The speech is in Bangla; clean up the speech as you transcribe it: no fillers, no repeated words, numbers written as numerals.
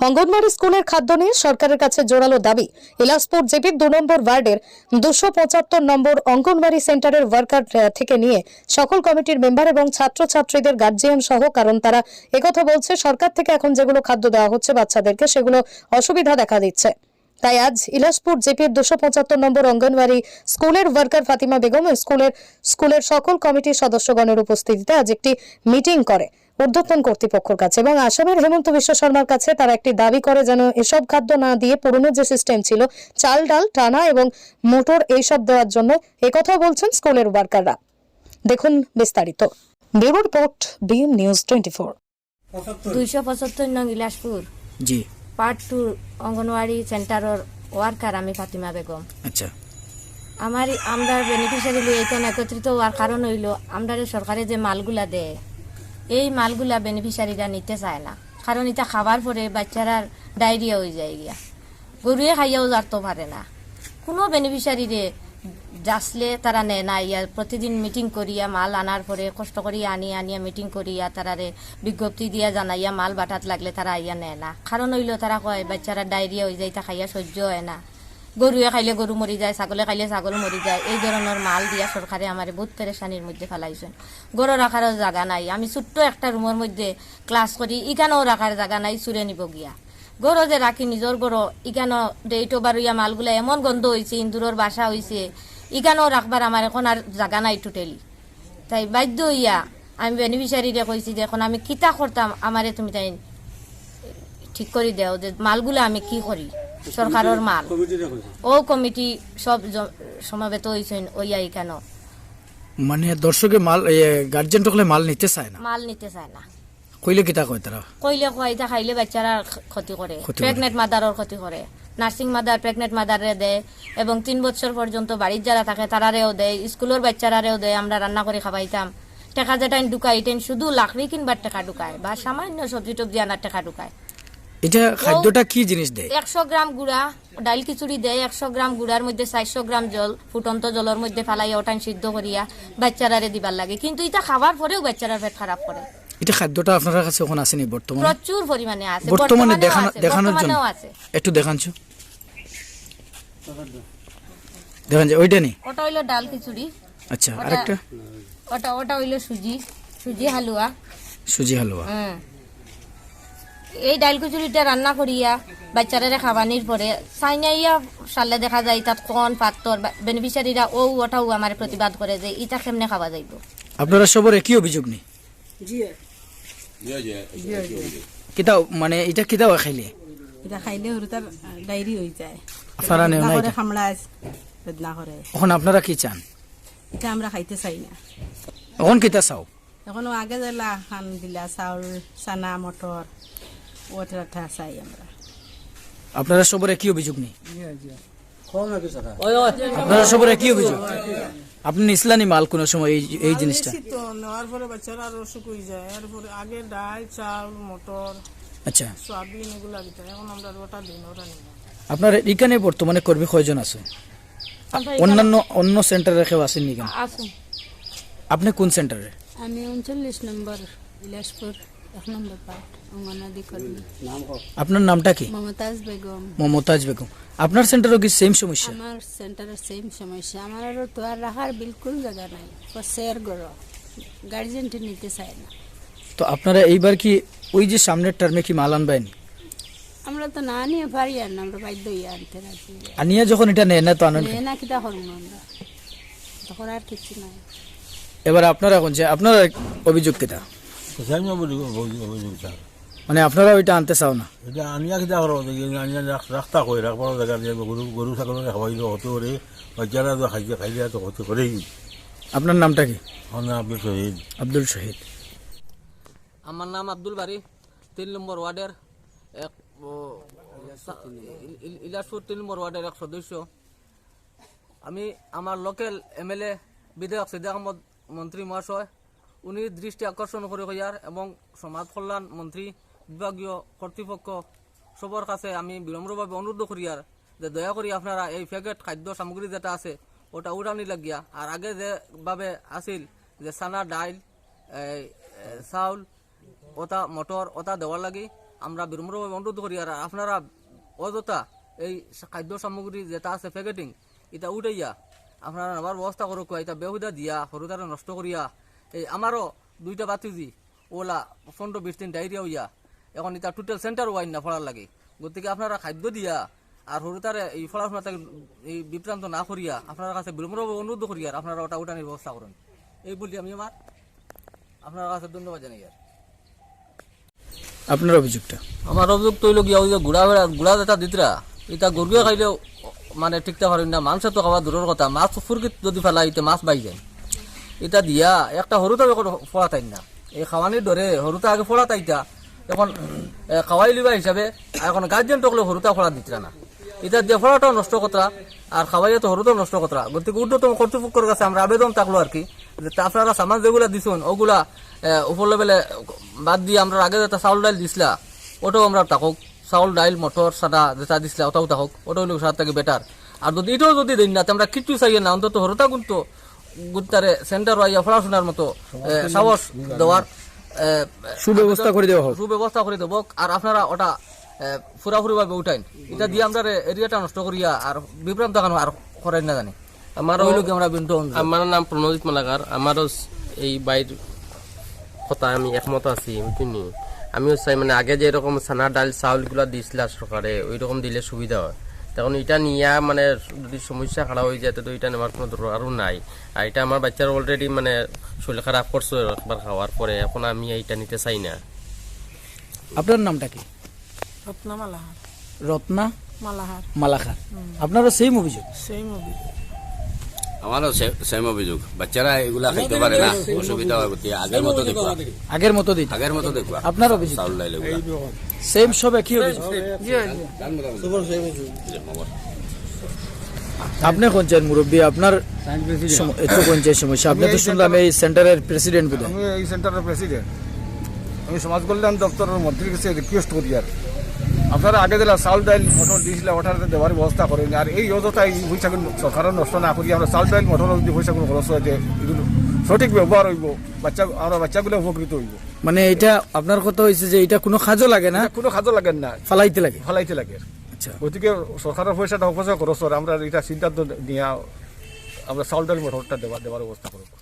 অঙ্গনওয়াড়ি স্কুলের খাদ্য নিয়ে সরকারের কাছে জোরালো দাবি। ইলাসপুর জেপির 2 নম্বর ওয়ার্ডের 275 নম্বর অঙ্গনওয়াড়ি সেন্টারের ওয়ার্কার থেকে নিয়ে সকল কমিটির মেম্বার এবং ছাত্রছাত্রীদের গার্জিয়ান সহ, কারণ তারা একথা বলছে সরকার থেকে এখন যেগুলো খাদ্য দেওয়া হচ্ছে বাচ্চাদেরকে সেগুলো অসুবিধা দেখা দিচ্ছে। তাই আজ ইলাসপুর জেপির 275 নম্বর অঙ্গনওয়াড়ি স্কুলের ওয়ার্কার ফাতিমা বেগম স্কুলের সকল কমিটির সদস্যগণের উপস্থিতিতে আজ একটি মিটিং করে ঊর্ধ্বতন কর্তৃপক্ষের কাছে এবং আসামের হেমন্ত বিশ্ব শর্মার কাছে তারা একটি দাবি করে যেন এসব খাদ্য না দিয়ে পুরনো যে সিস্টেম ছিল চাল ডাল টানা এবং মোটর এইসব দেওয়ার জন্য একথা বলছেন স্কুলের ওয়ার্কাররা। দেখুন বিস্তারিত। Bureau report, BM news 24। 275 নং ইলাসপুর জি পার্ট 2 অঙ্গনওয়াড়ি সেন্টারের ওয়ার্কার আমি ফাতিমা বেগম। আচ্ছা, আমরা বেনিফিশিয়ারি এখানে একত্রিত হওয়ার কারণ হইল আমরা সরকারে যে মালগুলা দেয় এই মালগুলা বেনিফিশিয়ারিরা নিতে চায় না, কারণ এটা খাবার পরে বাচ্চারা ডায়রিয়া হয়ে যায় গিয়া, গরুয়ে খাইয়াও যাতে পারে না। কোনো বেনিফিশিয়ারিরে যাসলে তারা নেয় না। ইয়া প্রতিদিন মিটিং করিয়া মাল আনার পরে কষ্ট করিয়া আনিয়া মিটিং করিয়া তারারে বিজ্ঞপ্তি দিয়া জানাইয়া মাল বাটাত লাগলে তারা আইয়া নেয় না। কারণ হইল তারা কয় বাচ্চারা ডায়রিয়া হয়ে যায়, তা খাইয়া সহ্য হয় না, গরুয়ে খাইলে গরু মরি যায়, ছাগলে খাইলে ছাগল মরি যায়। এই ধরনের মাল দিয়া সরকারে আমার বহুত পেরেশানির মধ্যে ফেলাইছেন। গরু রাখারও জায়গা নাই, আমি ছোট্ট একটা রুমের মধ্যে ক্লাস করি, ইখানেও রাখার জায়গা নাই, চুরে নিব গিয়া। গরু যে রাখি নিজের গরু, ইখানো ডেইটো বারুইয়া মালগুলা এমন গন্ধ হয়েছে, ইন্দুরের বাসা হয়েছে, ইখানেও রাখবার আমার এখন আর জায়গা নাই টোটালি। তাই বাধ্য হইয়া আমি বেনিফিশিয়ারিরে কইছি যে এখন আমি কিতা করতাম, আমারে তুমি তাই ঠিক করে দেও যে মালগুলা আমি কি করি। সরকারের মাল ও কমিটি সব সমাবেত হয়েছেন ওইয়া কেন, মানে দর্শকে মাল গার্জেন টকলে মাল নিতে চায় না, মাল নিতে চায় না। কইলে কিতা কয় তারা? কইলে কয়টা খাইলে বাচ্চারা ক্ষতি করে, প্রেগনেন্ট মাদারের ক্ষতি করে। নার্সিং মাদার প্রেগনেন্ট মাদারে দেয় এবং 3 বছর পর্যন্ত বাড়ির যারা থাকে তারারেও দেয়, স্কুলের বাচ্চারারেও দেয়। আমরা রান্না করে খাওয়াইতাম। টাকা যেটা ঢুকাই টেন শুধু লাকড়ি কিনবার টাকা ঢুকায় বা সামান্য সবজি টবজি আনার টাকা ঢুকায়। এটা খাদ্যটা কি জিনিস দেয়? 100 গ্রাম গুড়া ডাইল খিচুড়ি দেয়, 100 গ্রাম গুড়ার মধ্যে 400 গ্রাম জল ফুটন্ত জলের মধ্যে ফালাইয়া ওটান সিদ্ধ করিয়া বাচ্চারারে দিবার লাগে, কিন্তু এটা খাবার পরেও বাচ্চারার পেট খারাপ করে। এটা খাদ্যটা আপনার কাছে এখন আসেনি বর্তমানে? প্রচুর পরিমাণে আছে, বর্তমানে দেখানোর জন্য আছে। একটু দেখানছো, দেখান যে ওইটা নেই। ওটা হইলো ডাল খিচুড়ি। আচ্ছা, আরেকটা ওটা হইলো সুজি হালুয়া। সুজি হালুয়া। এই ডাল খিচুড়িটা রান্না করিয়া বাচ্চারা খাবানির পরে চাইনাইয়া সালে দেখা যায় তাত কোন পাত্তর বেনিফিশিয়ারিরা ওটাও আমার প্রতিবাদ করে যে এটা কেমনে খাওয়া যাইব। আপনারা সবার একই অভিযোগ নেই? কিতা মানে এটা কিতা খাইলে? এটা খাইলে তার ডায়রি হয়ে যায়, আপনারা নেও না এটা? খামড়ায় বেদনা করে। এখন আপনারা কি চান? এটা আমরা খাইতে চাই না। এখন কিতা চাও? এখনো আগে যেলা খান দিলা চাউল চানা মটর ওটা চাই আমরা। আপনারা সবার একই অভিযোগ নেই? আপনারা সবার একই অভিযোগ? আপনি নিসলানি মাল কোন সময় এই জিনিসটা নেওয়ার পরে বাচ্চারা আরো অসুখ হয়ে যায়, এরপরে আগে ডাল চাউল মটর আচ্ছা সয়াবিন এগুলা দিতে, এখন আমরা ওটা দিন ওটা নিব। আপনার এখানে বর্তমানে কর্মী কয়জন আছে? অন্য সেন্টারে কেউ আসেননি কেন? আপনি কোন সেন্টারে? আমি 39 নম্বর ইলাসপুর 1 নম্বর পার্ট অঙ্গনওয়াড়ি কর্মী। আপনার নামটা কি? মমতাজ বেগম। মমতাজ বেগম। আপনার সেন্টারও কি সেম সমস্যা? আমার সেন্টারের সেম সমস্যা। আমার তো আর রাখার বিলকুল জায়গা নাই, শেয়ার করো গার্জেনটি নিতে চায় না। তো আপনারা এইবার কি ওই যে সামনের টার্মে কি মাল আনবেন? আমরা তো না নিয়ে পারি আর না, আমরা বাধ্য হয়ে আনতে রাখি। আনিয়া যখন এটা নেয় না তো আনেন না কিটা করবো আমরা, তখন আর কিছু নাই। এবার আপনারা কোন যে আপনার অভিযোগ কিটা? মানে আপনারা ওইটা আনতে চাও না? এটা আনিয়া কিতা করো আনিয়া রাস্তা কই রাখবার জায়গা দিয়ে গরু ছাগল খাওয়াইলে হতে করে বাচ্চারা তো খাইলে তো হতে করেই। আপনার নামটা কি? আমার নাম আব্দুল শহীদ। আব্দুল শহীদ। আমার নাম আব্দুল বারি, 3 নম্বর ওয়ার্ডের ইলাসপুর 3 নম্বর ওয়ার্ডের এক সদস্য। আমি আমার লোকাল MLA বিধায়ক সিদ্দিক আহমদ মন্ত্রী মহাশয় উনি দৃষ্টি আকর্ষণ করে হইয়ার এবং সমাজ কল্যাণ মন্ত্রী বিভাগীয় কর্তৃপক্ষ সবার কাছে আমি বিনম্রভাবে অনুরোধ করিয়ার যে দয়া করি আপনারা এই প্যাকেট খাদ্য সামগ্রী যেটা আছে ওটা উড়ানি লাগিয়া আর আগে যেভাবে আসিল যে চানা ডাইল চাউল ওটা মটর ওটা দেওয়ার লাগি আমরা বিনম্রভাবে অনুরোধ করি আর আপনারা অযথা এই খাদ্য সামগ্রী যেটা আছে প্যাকেটিং এটা উঠাইয়া আপনারা নেওয়ার ব্যবস্থা করুক, এটা বেহুদা দিয়া সরুতারে নষ্ট করিয়া এই আমারও 2টা বাতিজি ওলা 15-20 দিন ডায়রিয়া হইয়া এখন এটা টোটাল সেন্টার ওয়াইন না ফলার লাগে। গতিকে আপনারা খাদ্য দিয়া আর সরুতারে এই ফলাশোনা এই বিভ্রান্ত না করিয়া আপনার কাছে বিনম্রভাবে অনুরোধ করিয়া আপনারা ওটা উঠানোর ব্যবস্থা করেন, এই বলি আমি আমার আপনার কাছে ধন্যবাদ জানাই। আর আপনার অভিযোগটা? আমার অভিযোগ তৈল গিয়া ওই যে গুড়া যেটা দিতরা এটা গরুয়ে খাইলেও মানে ঠিকঠাক পারেন না, মাংস তো খাওয়া দূরের কথা, মাছ ফুরকি যদি ফেলা এটা মাছ বাই যায়। এটা দিয়া একটা সরুতা ফোড়া তাই না, এই খাওয়ানির ধরে সরুতা আগে ফোড়া তাইটা এখন খাওয়াই লিবা হিসাবে এখন গার্জেন টকলে সরুতা ফোড়া দিতরা না, এটা দিয়ে ফোড়াটাও নষ্ট কতরা আর খাওয়াইয়া তো সরুতাও নষ্ট কতরা। গতিকে ঊর্ধ্বতম কর্তৃপক্ষের কাছে আমরা আবেদন থাকলো আর কি যে আপনারা সামান যেগুলা দিছেন ওগুলা উপর লেভেলে বাদ দিয়ে আমরা আগে যেটা চাউল ডাইল দিছিলা ওটাও আমরা থাকুক, চাউল ডাইল মটর সাদা যেটা দিছিলা ওটাও থাকুক, ওটাও হইলে সার থেকে বেটার। আর যদি এটাও যদি দিন না আমরা কিচ্ছু চাই না, অন্তত হরতা কিন্তু গুত্তারে সেন্টার আইয়া পড়াশোনার মতো সাহস দেওয়ার সুব্যবস্থা করে দেওয়া হোক, সুব্যবস্থা করে দেব। আর আপনারা ওটা পুরাপুরিভাবে উঠাইন, এটা দিয়ে আমরা এরিয়াটা নষ্ট করিয়া আর বিভ্রান্ত কেন আর করেন না জানি। আমারও আমরা বিন্তু আমার নাম প্রণজিৎ মালাকার, আমারও এই বাইর কথা আমি একমত আছি। বুঝলি আমিও চাই মানে আগে যে এরকম চানা ডাল চাউলগুলো দিছিল সরকারে ওই রকম দিলে সুবিধা হয়। তখন এটা নিয়ে মানে যদি সমস্যা খারাপ হয়ে যায় তো এটা নেওয়ার কোনো দরকারও নাই। আর এটা আমার বাচ্চার অলরেডি মানে শরীর খারাপ করছে একবার খাওয়ার পরে, এখন আমি এইটা নিতে চাই না। আপনার নামটা কি? রত্না মালাহার। রত্না মালাহার মালাখার। আপনারও সেম অভিযোগ? সেই মুভি আমারও সেম অভিযোগ, বাচ্চারা এগুলা খাইতে পারে না, অসুবিধা হয়। আগের মতো দেখবা, আগের মতো দিন। আগের মতো দেখবা। আপনার অভিযোগ? চাউল ডাইল এগুলা সেম সব একই অভিযোগ। আপনি কোন চান মুরব্বী, আপনার একটু কোন চাই সমস্যা? আপনি তো শুনলাম এই সেন্টারের প্রেসিডেন্ট বোধহয়। আমি এই সেন্টারের প্রেসিডেন্ট, আমি সমাজ কল্যাণ দপ্তরের মন্ত্রীর কাছে রিকোয়েস্ট করি আর আপনারা আগে দিলা চাউল ডাইল মটর দিয়েছিল ওটার দেওয়ার ব্যবস্থা করেন। আর এই অযথা এই পয়সাগুলো সরকারের নষ্ট না করি আমরা চাউল ডাইল মটর যদি পয়সাগুলো খরচ হয় যে এগুলো সঠিক ব্যবহার হইব, আমরা বাচ্চাগুলো উপকৃত হইব। মানে এটা আপনার কথা হয়েছে যে এটা কোনো কাজও লাগে না, কোনো কাজও লাগে না, ফালাইতে লাগে, ফালাইতে লাগে। আচ্ছা, গতিকে সরকারের পয়সাটা অপচয় খরচ হয়, আমরা এটা সিদ্ধান্ত নিয়ে আমরা চাউল ডাইল মটরটা দেওয়ার ব্যবস্থা করবো।